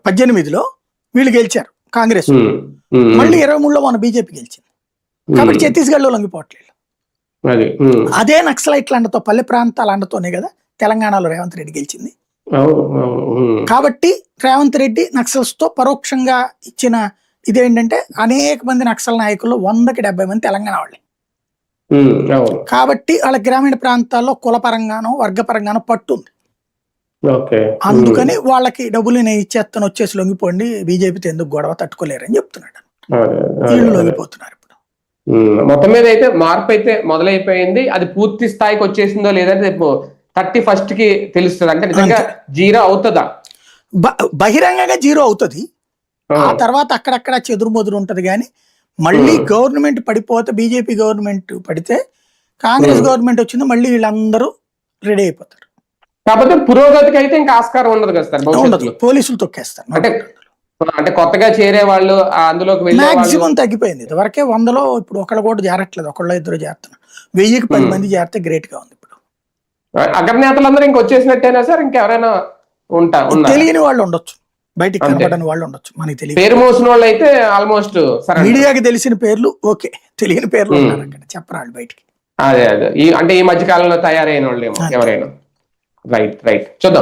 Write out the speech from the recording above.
18లో వీళ్ళు గెలిచారు కాంగ్రెస్, మళ్ళీ 23లో మన బీజేపీ గెలిచింది. కాబట్టి ఛత్తీస్గఢ్లో లొంగిపోవట్లేదు. అదే నక్సలైట్ల అండతో, పల్లె ప్రాంతాల అండతోనే కదా తెలంగాణలో రేవంత్ రెడ్డి గెలిచింది. కాబట్టి రేవంత్ రెడ్డి నక్సల్స్ తో పరోక్షంగా ఇచ్చిన ఇదేంటంటే అనేక మంది నక్సల్ నాయకులు 100కి 70 మంది తెలంగాణ వాళ్ళే. కాబట్టి వాళ్ళ గ్రామీణ ప్రాంతాల్లో కులపరంగానో వర్గపరంగానో పట్టుంది. అందుకని వాళ్ళకి డబ్బులు నేను ఇచ్చేస్తాను వచ్చేసి లొంగిపోండి, బీజేపీతో ఎందుకు గొడవ తట్టుకోలేరని చెప్తున్నాడు. వీళ్ళు లొంగిపోతున్నారు. ఇప్పుడు మొత్తం మీద అయితే మార్పు అయితే మొదలైపోయింది. అది పూర్తి స్థాయికి వచ్చేసిందో లేదంటే రేపు 31st కి తెలుస్తుంది. అంటే నిజంగా జీరో అవుతుందా? బహిరంగంగా జీరో అవుతుంది. ఆ తర్వాత అక్కడక్కడ చెదురుమదురు ఉంటది. కానీ మళ్ళీ గవర్నమెంట్ పడిపోతే, బీజేపీ గవర్నమెంట్ పడితే కాంగ్రెస్ గవర్నమెంట్ వచ్చింది, మళ్ళీ వీళ్ళందరూ రెడీ అయిపోతారు. కాకపోతే పురోగతికి అయితే ఇంకా ఆస్కారం ఉండదు కదా సార్. ఉండదు, పోలీసులు తొక్కేస్తారు. అంటే కొత్తగా చేరే వాళ్ళు అందులోకి మాక్సిమం తగ్గిపోయింది. ఇదివరకే 100లో ఇప్పుడు ఒకళ్ళు కూడా చేరట్లేదు, ఒకళ్ళు ఇద్దరు చేరుతున్నారు. 1000కి 10 మంది చేరితే గ్రేట్ గా ఉంది. ఇప్పుడు అగ్రనేతలందరూ ఇంక వచ్చేసినట్టేనా సార్? ఇంకెవరైనా తెలియని వాళ్ళు ఉండొచ్చు, బయటికి కనబడని వాళ్ళు ఉండొచ్చు, మనకి తెలియదు. పేరు మోసిన వాళ్ళు అయితే ఆల్మోస్ట్ మీడియాకి తెలిసిన పేర్లు ఓకే, తెలియని పేర్లు ఉన్నారు అక్కడ, చెప్పరాళ్ళు బయటికి. అదే అంటే ఈ మధ్య కాలంలో తయారైన వాళ్ళు ఎవరైనా. రైట్ చూద్దాం.